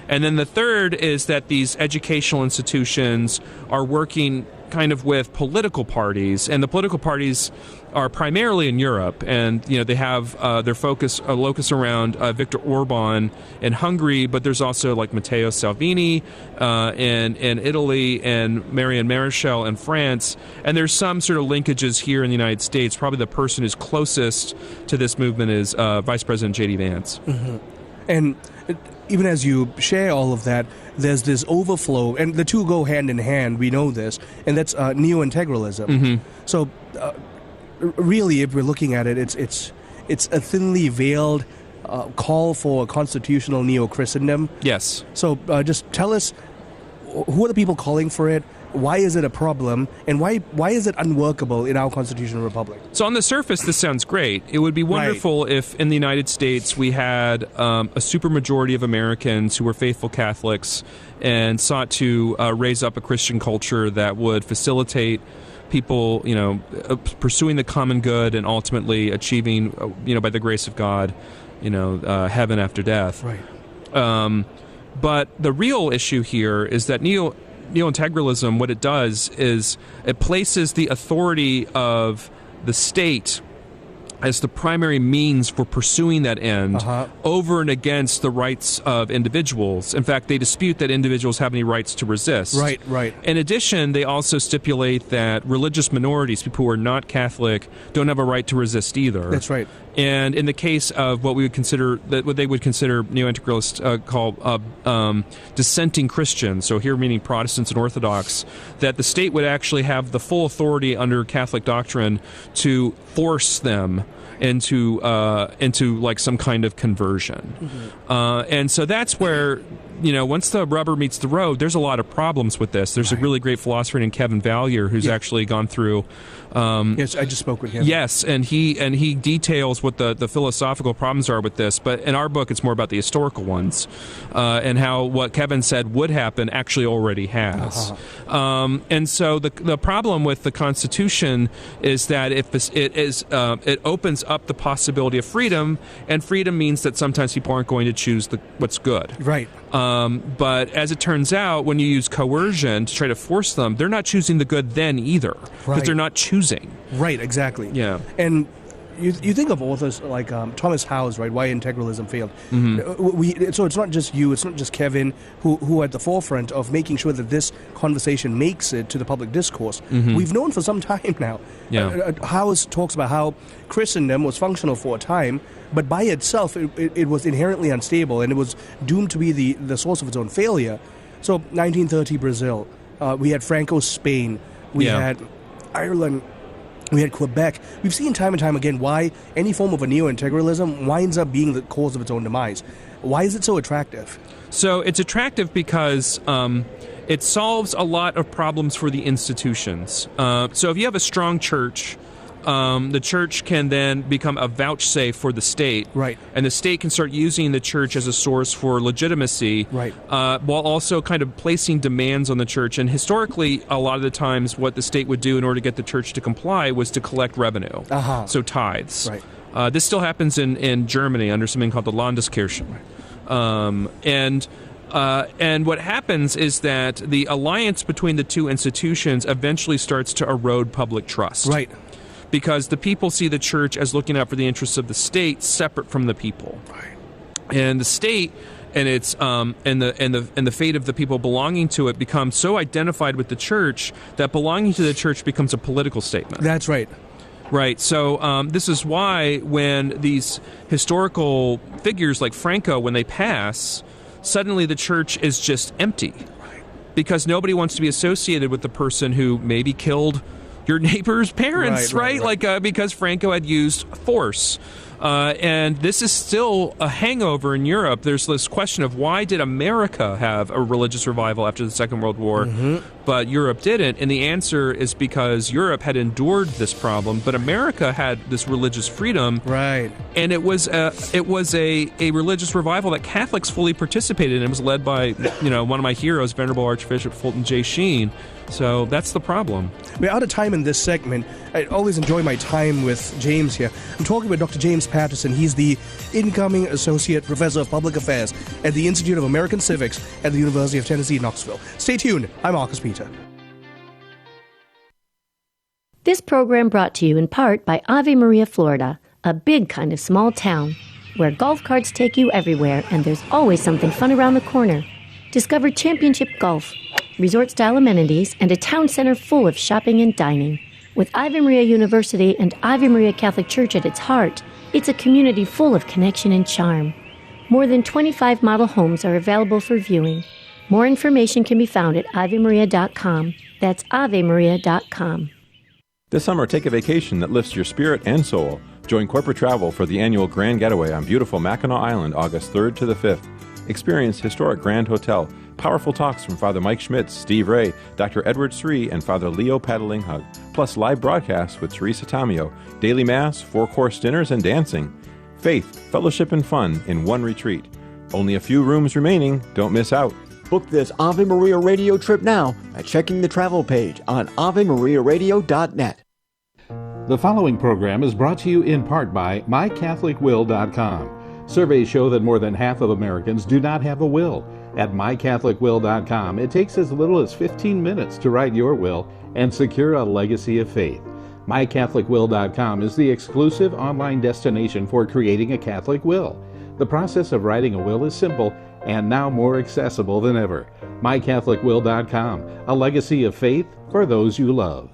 And then the third is that these educational institutions are working kind of with political parties, and the political parties are primarily in Europe, and they have their locus around Viktor Orban in Hungary, but there's also like Matteo Salvini in Italy and Marianne Maréchal in France, and there's some sort of linkages here in the United States. Probably the person who's closest to this movement is Vice President J.D. Vance. Mm-hmm. And even as you share all of that, there's this overflow, and the two go hand in hand, we know this, and that's neo-integralism. Mm-hmm. So really, if we're looking at it, it's a thinly veiled call for a constitutional neo-Christendom. Yes. So just tell us, who are the people calling for it? Why is it a problem, and why is it unworkable in our constitutional republic? So on the surface, this sounds great. It would be wonderful if in the United States we had a supermajority of Americans who were faithful Catholics and sought to raise up a Christian culture that would facilitate people, pursuing the common good and ultimately achieving, by the grace of God, heaven after death. Right. But the real issue here is that neo-integralism, what it does is it places the authority of the state as the primary means for pursuing that end over and against the rights of individuals. In fact, they dispute that individuals have any rights to resist. Right. In addition, they also stipulate that religious minorities, people who are not Catholic, don't have a right to resist either. That's right. And in the case of what they would consider neo-integralists call dissenting Christians, so here meaning Protestants and Orthodox, that the state would actually have the full authority under Catholic doctrine to force them into like some kind of conversion. Mm-hmm. And so that's where, once the rubber meets the road, there's a lot of problems with this. There's a really great philosopher named Kevin Valier who's actually gone through. Yes, I just spoke with him. Yes, and he details what the philosophical problems are with this. But in our book, it's more about the historical ones and how what Kevin said would happen actually already has. And so the problem with the Constitution is that it opens up the possibility of freedom, and freedom means that sometimes people aren't going to choose what's good. Right. But as it turns out, when you use coercion to try to force them, they're not choosing the good then either, because they're not choosing. Right, exactly. Yeah. And you think of authors like Thomas Howe's, right, Why Integralism Failed. Mm-hmm. So it's not just you, it's not just Kevin who are at the forefront of making sure that this conversation makes it to the public discourse. Mm-hmm. We've known for some time now. Yeah. Howe talks about how Christendom was functional for a time, but by itself it was inherently unstable, and it was doomed to be the source of its own failure. So 1930 Brazil, we had Franco's Spain, we had Ireland, we had Quebec. We've seen time and time again why any form of a neo-integralism winds up being the cause of its own demise. Why is it so attractive? So it's attractive because it solves a lot of problems for the institutions. So if you have a strong church, the church can then become a vouchsafe for the state. Right. And the state can start using the church as a source for legitimacy. Right. While also kind of placing demands on the church. And historically, a lot of the times what the state would do in order to get the church to comply was to collect revenue. So tithes. Right. This still happens in Germany under something called the Landeskirche. And what happens is that the alliance between the two institutions eventually starts to erode public trust. Right. because the people see the church as looking out for the interests of the state separate from the people. Right. And the state and its and the fate of the people belonging to it becomes so identified with the church that belonging to the church becomes a political statement. That's right. Right. So this is why when these historical figures like Franco, when they pass, suddenly the church is just empty. Right. Because nobody wants to be associated with the person who maybe killed your neighbor's parents, right? Like because Franco had used force. And this is still a hangover in Europe. There's this question of why did America have a religious revival after the Second World War, but Europe didn't? And the answer is because Europe had endured this problem, but America had this religious freedom. Right. And it was a religious revival that Catholics fully participated in. It was led by one of my heroes, Venerable Archbishop Fulton J. Sheen. So that's the problem. We're out of time in this segment. I always enjoy my time with James here. I'm talking with Dr. James Patterson. He's the incoming Associate Professor of Public Affairs at the Institute of American Civics at the University of Tennessee, Knoxville. Stay tuned. I'm Marcus Peter. This program brought to you in part by Ave Maria, Florida, a big kind of small town where golf carts take you everywhere and there's always something fun around the corner. Discover championship golf, resort-style amenities, and a town center full of shopping and dining. With Ave Maria University and Ave Maria Catholic Church at its heart, it's a community full of connection and charm. More than 25 model homes are available for viewing. More information can be found at avemaria.com. That's avemaria.com. This summer, take a vacation that lifts your spirit and soul. Join corporate travel for the annual Grand Getaway on beautiful Mackinac Island, August 3rd to the 5th. Experience historic Grand Hotel, powerful talks from Father Mike Schmitz, Steve Ray, Dr. Edward Sri, and Father Leo Paddlinghug, plus live broadcasts with Teresa Tamio, daily mass, 4-course dinners, and dancing. Faith, fellowship, and fun in one retreat. Only a few rooms remaining. Don't miss out. Book this Ave Maria radio trip now by checking the travel page on AveMariaRadio.net. The following program is brought to you in part by MyCatholicWill.com. Surveys show that more than half of Americans do not have a will. At MyCatholicWill.com, it takes as little as 15 minutes to write your will and secure a legacy of faith. MyCatholicWill.com is the exclusive online destination for creating a Catholic will. The process of writing a will is simple and now more accessible than ever. MyCatholicWill.com, a legacy of faith for those you love.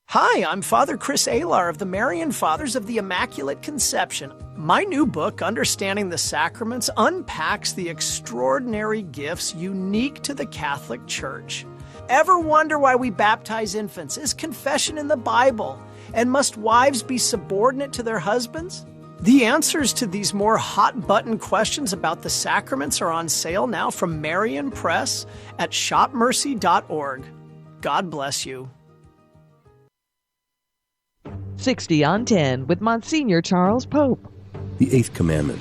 Hi, I'm Father Chris Alar of the Marian Fathers of the Immaculate Conception. My new book, Understanding the Sacraments, unpacks the extraordinary gifts unique to the Catholic Church. Ever wonder why we baptize infants? Is confession in the Bible? And must wives be subordinate to their husbands? The answers to these more hot-button questions about the sacraments are on sale now from Marian Press at shopmercy.org. God bless you. 60 on 10 with Monsignor Charles Pope. The Eighth Commandment.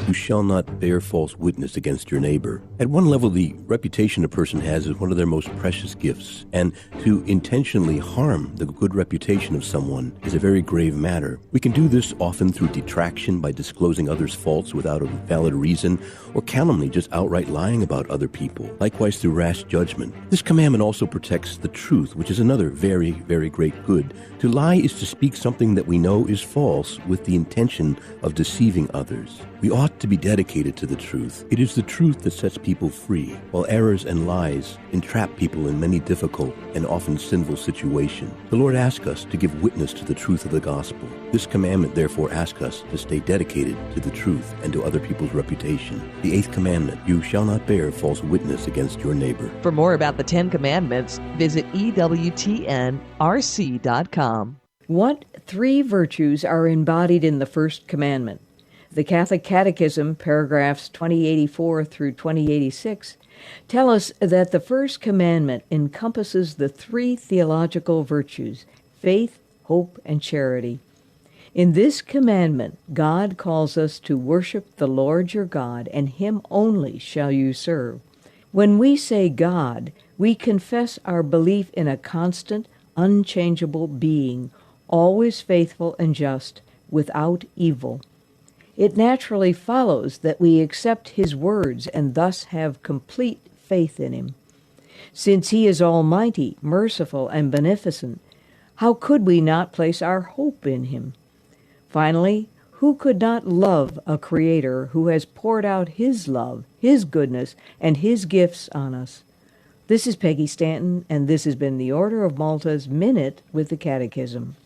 You shall not bear false witness against your neighbor. At one level, the reputation a person has is one of their most precious gifts, and to intentionally harm the good reputation of someone is a very grave matter. We can do this often through detraction by disclosing others' faults without a valid reason, or calumny, just outright lying about other people. Likewise, through rash judgment. This commandment also protects the truth, which is another very, very great good. To lie is to speak something that we know is false with the intention of deceiving others. We ought to be dedicated to the truth. It is the truth that sets people free, while errors and lies entrap people in many difficult and often sinful situations. The Lord asks us to give witness to the truth of the gospel. This commandment therefore asks us to stay dedicated to the truth and to other people's reputation. The Eighth Commandment, you shall not bear false witness against your neighbor. For more about the 10 Commandments, visit EWTNRC.com. What 3 virtues are embodied in the first commandment? The Catholic Catechism, paragraphs 2084 through 2086, tell us that the first commandment encompasses the 3 theological virtues, faith, hope, and charity. In this commandment, God calls us to worship the Lord your God, and him only shall you serve. When we say God, we confess our belief in a constant, unchangeable being, always faithful and just, without evil. It naturally follows that we accept his words and thus have complete faith in him. Since he is almighty, merciful, and beneficent, How could we not place our hope in him? Finally, who could not love a Creator who has poured out his love, his goodness, and his gifts on us? This is Peggy Stanton, and this has been the Order of Malta's Minute with the Catechism.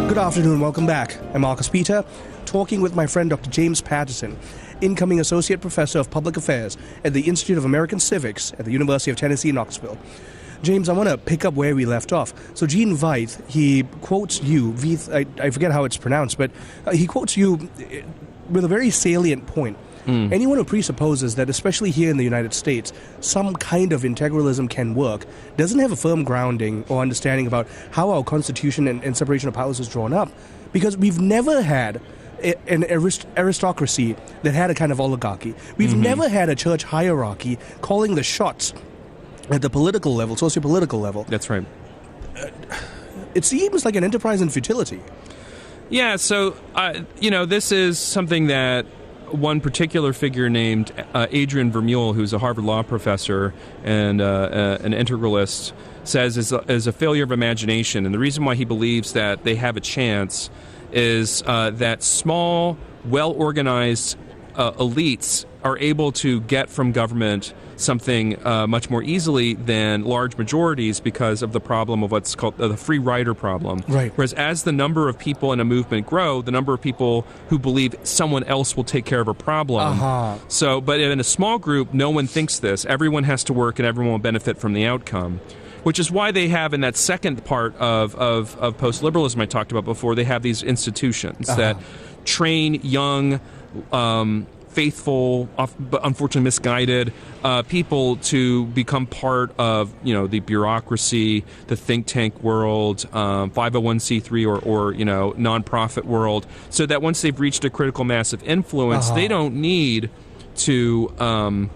Good afternoon, welcome back. I'm Marcus Peter, talking with my friend Dr. James Patterson, incoming Associate Professor of Public Affairs at the Institute of American Civics at the University of Tennessee, Knoxville. James, I want to pick up where we left off. So Gene Veit, he quotes you, I forget how it's pronounced, but he quotes you with a very salient point. Anyone who presupposes that, especially here in the United States, some kind of integralism can work, doesn't have a firm grounding or understanding about how our Constitution and separation of powers is drawn up. Because we've never had an aristocracy that had a kind of oligarchy. We've never had a church hierarchy calling the shots at the political level, socio-political level. That's right. It seems like an enterprise in futility. Yeah, so, this is something that one particular figure named Adrian Vermeule, who's a Harvard law professor and an integralist, says is a failure of imagination. And the reason why he believes that they have a chance is that small, well-organized elites are able to get from government something much more easily than large majorities because of the problem of what's called the free rider problem. Right. Whereas as the number of people in a movement grow, the number of people who believe someone else will take care of a problem. So, but in a small group, no one thinks this. Everyone has to work and everyone will benefit from the outcome. Which is why they have, in that second part of post-liberalism I talked about before, they have these institutions that train young, faithful, but unfortunately misguided people to become part of, the bureaucracy, the think tank world, 501c3 or nonprofit world, so that once they've reached a critical mass of influence, they don't need to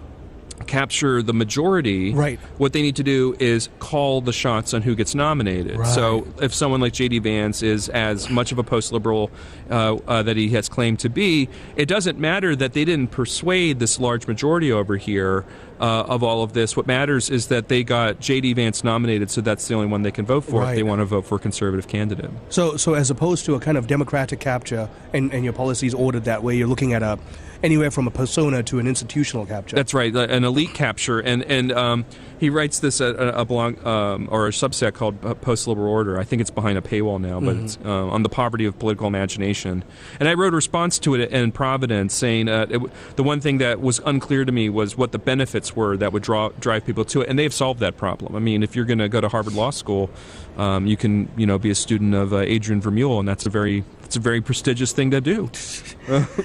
capture the majority. Right. What they need to do is call the shots on who gets nominated. Right. So if someone like J.D. Vance is as much of a post-liberal that he has claimed to be, it doesn't matter that they didn't persuade this large majority over here of all of this. What matters is that they got J.D. Vance nominated, so that's the only one they can vote for if they want to vote for a conservative candidate. So as opposed to a kind of democratic capture and your policies ordered that way, you're looking at anywhere from a persona to an institutional capture. That's right, an elite capture. And he writes this at a blog or a subset called Post-Liberal Order. I think it's behind a paywall now, but it's on the poverty of political imagination. And I wrote a response to it in Providence saying the one thing that was unclear to me was what the benefits were that would drive people to it. And they've solved that problem. I mean, if you're going to go to Harvard Law School, you can be a student of Adrian Vermeule, and it's a very prestigious thing to do.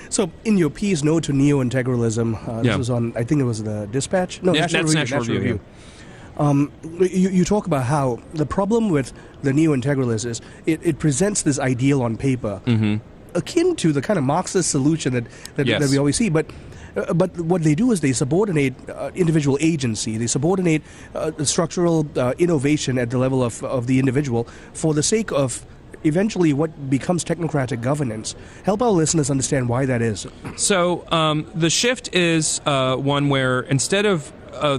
So, in your piece, No to Neo-Integralism, this was on, I think it was the Dispatch? No, National Review. You talk about how the problem with the neo-integralists is it presents this ideal on paper, akin to the kind of Marxist solution that we always see, but what they do is they subordinate individual agency, they subordinate structural innovation at the level of the individual for the sake of eventually what becomes technocratic governance. Help our listeners understand why that is. So the shift is one where instead of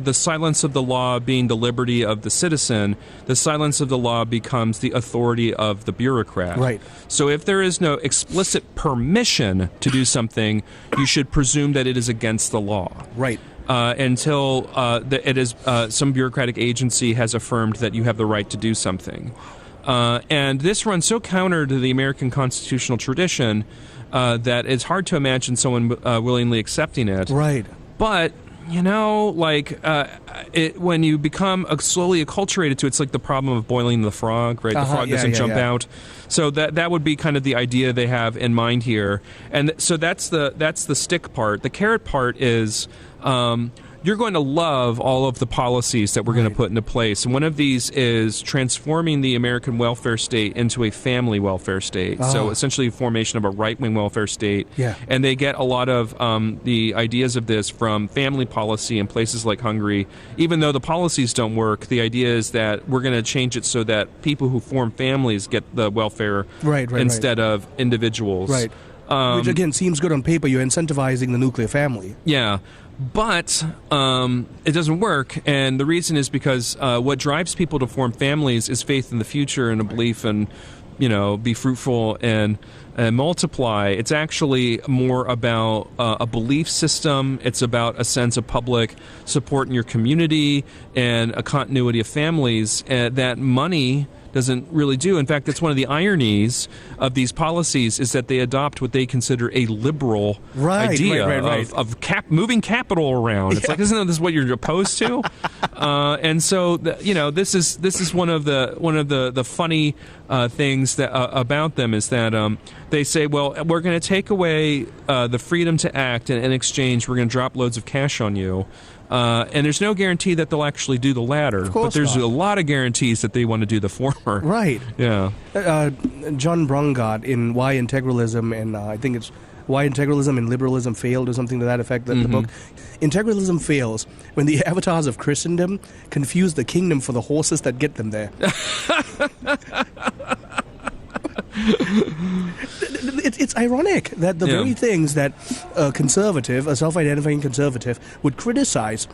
the silence of the law being the liberty of the citizen, the silence of the law becomes the authority of the bureaucrat. Right. So if there is no explicit permission to do something, you should presume that it is against the law. Right. Until it is some bureaucratic agency has affirmed that you have the right to do something. And this runs so counter to the American constitutional tradition that it's hard to imagine someone willingly accepting it. Right. But when you become slowly acculturated to it, it's like the problem of boiling the frog, right? The frog doesn't jump out. So that would be kind of the idea they have in mind here. And so that's the stick part. The carrot part is you're going to love all of the policies that we're going to put into place. And one of these is transforming the American welfare state into a family welfare state. So essentially, formation of a right-wing welfare state. Yeah. And they get a lot of the ideas of this from family policy in places like Hungary. Even though the policies don't work, the idea is that we're going to change it so that people who form families get the welfare instead of individuals. Right. Which, again, seems good on paper. You're incentivizing the nuclear family. Yeah. But it doesn't work, and the reason is because what drives people to form families is faith in the future and a belief in, be fruitful and multiply. It's actually more about a belief system. It's about a sense of public support in your community and a continuity of families that money doesn't really do. In fact, that's one of the ironies of these policies is that they adopt what they consider a liberal idea of moving capital around. It's like, isn't this what you're opposed to? And so, this is one of the funny things that about them is that they say, well, we're going to take away the freedom to act, and in exchange, we're going to drop loads of cash on you. And there's no guarantee that they'll actually do the latter, but there's a lot of guarantees that they want to do the former. Right. Yeah. John Brungart in Why Integralism, and I think it's Why Integralism and Liberalism Failed or something to that effect, the book. Integralism fails when the avatars of Christendom confuse the kingdom for the horses that get them there. It's ironic that the very things that a self-identifying conservative, would criticize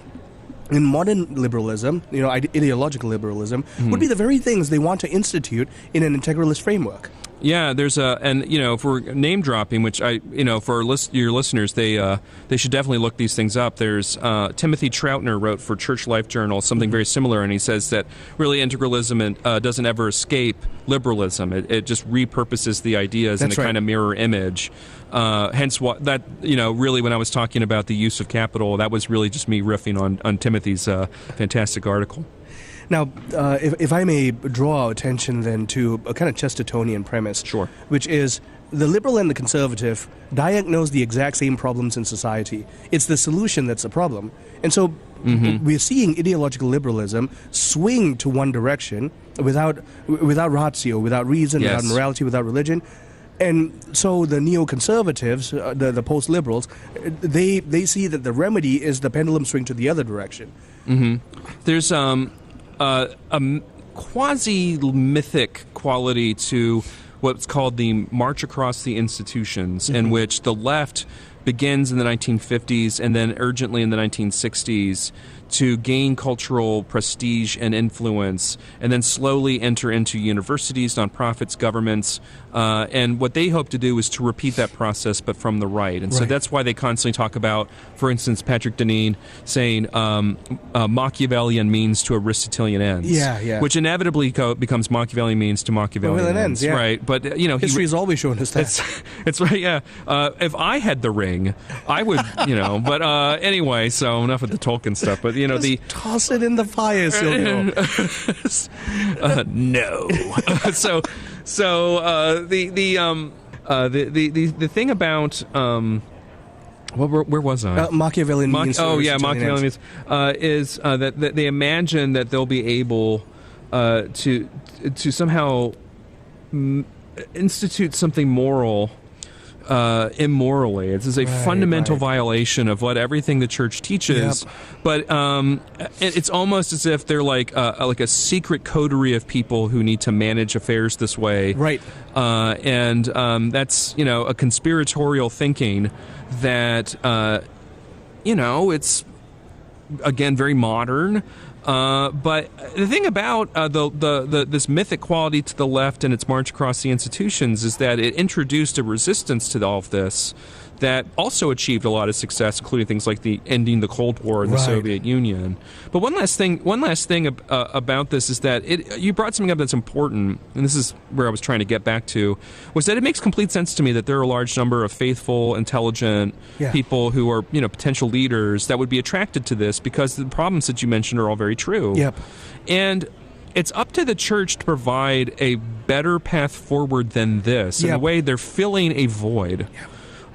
in modern liberalism, ideological liberalism, would be the very things they want to institute in an integralist framework. Yeah, there's if we're name dropping, which for your listeners, they should definitely look these things up. There's Timothy Troutner wrote for Church Life Journal something very similar, and he says that really integralism doesn't ever escape liberalism. It just repurposes the ideas in a kind of mirror image. Hence, what that really, when I was talking about the use of capital, that was really just me riffing on Timothy's fantastic article. Now, if I may draw our attention then to a kind of Chestertonian premise, which is the liberal and the conservative diagnose the exact same problems in society. It's the solution that's the problem. And so we're seeing ideological liberalism swing to one direction without ratio, without reason, without morality, without religion. And so the neoconservatives, the post-liberals, they see that the remedy is the pendulum swing to the other direction. There's a quasi-mythic quality to what's called the March Across the Institutions, in which the left begins in the 1950s and then urgently in the 1960s to gain cultural prestige and influence, and then slowly enter into universities, nonprofits, governments, and what they hope to do is to repeat that process, but from the right. And so that's why they constantly talk about, for instance, Patrick Deneen saying Machiavellian means to Aristotelian ends, which inevitably becomes Machiavellian means to Machiavellian ends, right? But history has always shown us that. It's right, if I had the ring, I would, But anyway, so enough of the Tolkien stuff. But toss it in the fire, Silvio. No. The thing about where was I? Machiavellian means. Machiavellian means is that they imagine that they'll be able to somehow institute something moral. Immorally. It's a fundamental violation of what everything the church teaches. But it's almost as if they're like a secret coterie of people who need to manage affairs this way. And that's a conspiratorial thinking that it's again very modern. But the thing about this mythic quality to the left and its march across the institutions is that it introduced a resistance to all of this that also achieved a lot of success, including things like the ending the Cold War in the Soviet Union. But one last thing about this is that you brought something up that's important, and this is where I was trying to get back to, was that it makes complete sense to me that there are a large number of faithful, intelligent people who are potential leaders that would be attracted to this because the problems that you mentioned are all very true. And it's up to the church to provide a better path forward than this. In a way, they're filling a void.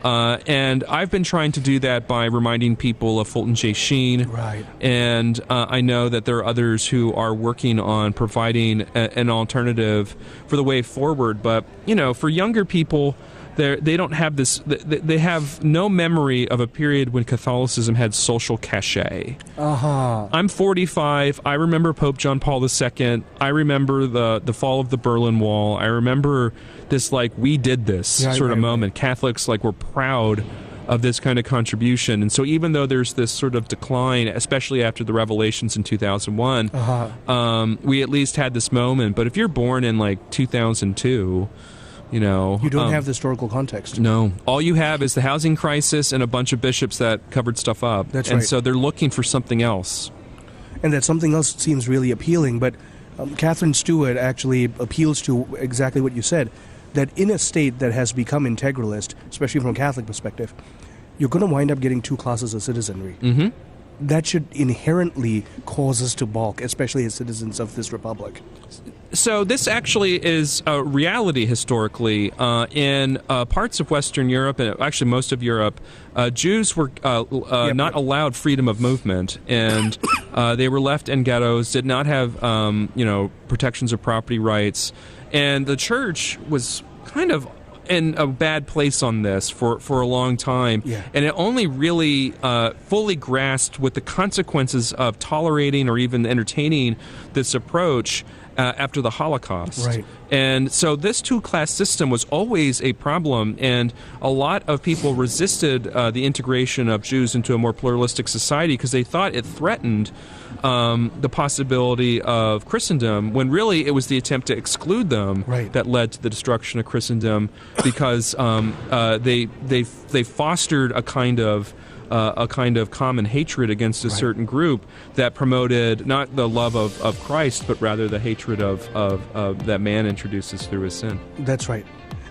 And I've been trying to do that by reminding people of Fulton J. Sheen. Right. And I know that there are others who are working on providing an alternative for the way forward. But, for younger people, they don't have this. They have no memory of a period when Catholicism had social cachet. I'm 45. I remember Pope John Paul II. I remember the fall of the Berlin Wall. I remember this we did this sort of moment. Catholics were proud of this kind of contribution. And so even though there's this sort of decline, especially after the revelations in 2001, we at least had this moment. But if you're born in 2002. You don't have the historical context. No. All you have is the housing crisis and a bunch of bishops that covered stuff up. That's and right. So they're looking for something else. And that something else seems really appealing. But Catherine Stewart actually appeals to exactly what you said, that in a state that has become integralist, especially from a Catholic perspective, you're going to wind up getting two classes of citizenry. Mm-hmm. That should inherently cause us to balk, especially as citizens of this republic. So this actually is a reality historically. In parts of Western Europe, and actually most of Europe, Jews were not allowed freedom of movement, and they were left in ghettos, did not have protections of property rights, and the church was kind of in a bad place on this for a long time. Yeah. And it only really fully grasped with the consequences of tolerating or even entertaining this approach after the Holocaust. Right. And so this two-class system was always a problem, and a lot of people resisted the integration of Jews into a more pluralistic society because they thought it threatened the possibility of Christendom, when really it was the attempt to exclude them that led to the destruction of Christendom, because they fostered a kind of common hatred against a certain group that promoted not the love of Christ, but rather the hatred of that man introduces through his sin. That's right.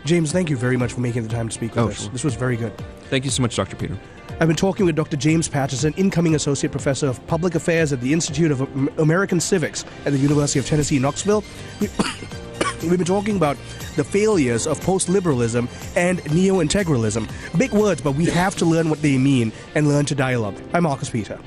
James, thank you very much for making the time to speak with us. Sure. This was very good. Thank you so much, Dr. Peter. I've been talking with Dr. James Patterson, incoming Associate Professor of Public Affairs at the Institute of American Civics at the University of Tennessee, Knoxville. We've been talking about the failures of post-liberalism and neo-integralism. Big words, but we have to learn what they mean and learn to dialogue. I'm Marcus Peter.